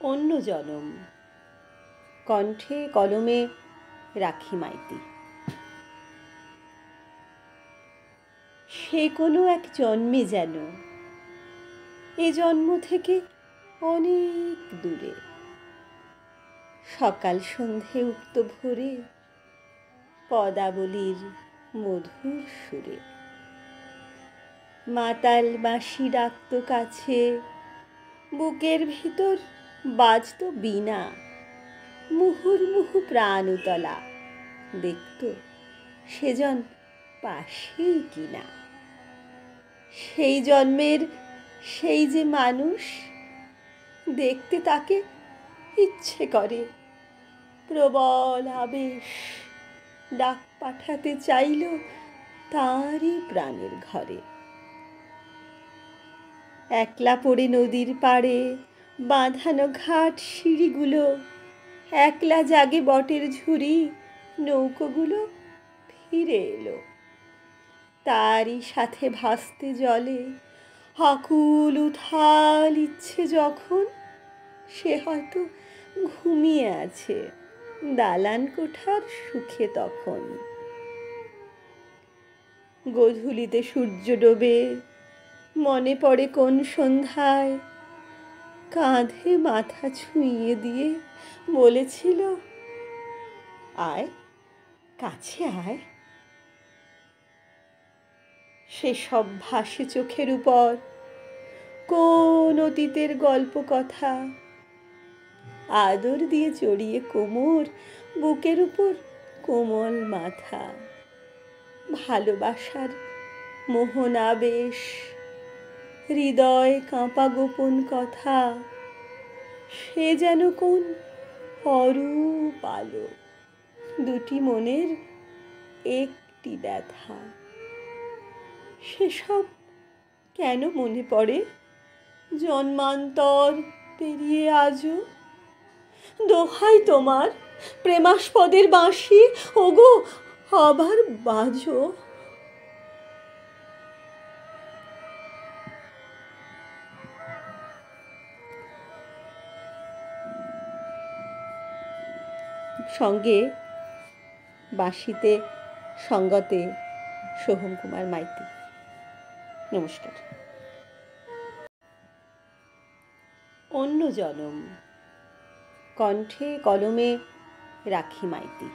অন্য জনম। কণ্ঠে কলমে রাখি মাইতি। সে কোনো এক জন্মে যেন, এ জন্ম থেকে অনেক দূরে, সকাল সন্ধে উক্ত ভোরে পদাবলীর মধুর সুরে। মাতাল বাঁশি ডাকত কাছে, বুকের ভিতর বাজত বীণা। মুহুর্মুহু প্রাণ উতলা, দেখত সেজন পাশেই কিনা। সেই জন্মের সেই যে মানুষ, দেখতে তাকে ইচ্ছে করে। প্রবল আবেশ, ডাক পাঠাতে চাইল তারই প্রাণের ঘরে। একলা পড়ে নদীর পাড়ে বাঁধানো ঘাট সিঁড়িগুলো, একলা জাগে বটের ঝুড়ি, নৌকোগুলো ফিরে এলো। তারই সাথে ভাসতে জলে আকুল উথাল ইচ্ছে যখন, সে হয়তো ঘুমিয়ে আছে দালান কোঠার সুখে তখন। গোধূলিতে সূর্য ডোবে, মনে পড়ে কোন সন্ধ্যায় কাঁধে মাথা ছুঁইয়ে দিয়ে বলেছিল, আয় কাছে আয়। সেসব ভাসে চোখের উপর কোন অতীতের গল্প কথা। আদর দিয়ে জড়িয়ে কোমর, বুকের উপর কোমল মাথা। ভালোবাসার মোহন আবেশ, হৃদয় কাঁপা গোপন কথা। সে যেন কোন অরূপ আলো, দুটি মনের একটি ব্যথা। সেসব কেন মনে পড়ে জন্মান্তর পেরিয়ে আজও? দোহাই তোমার প্রেমাস্পদের বাঁশি, ওগো আবার বাজো। সঙ্গে বাঁশিতে সঙ্গতে সোহম কুমার মাইতি। নমস্কার। অন্য জনম। কণ্ঠে কলমে রাখি মাইতি।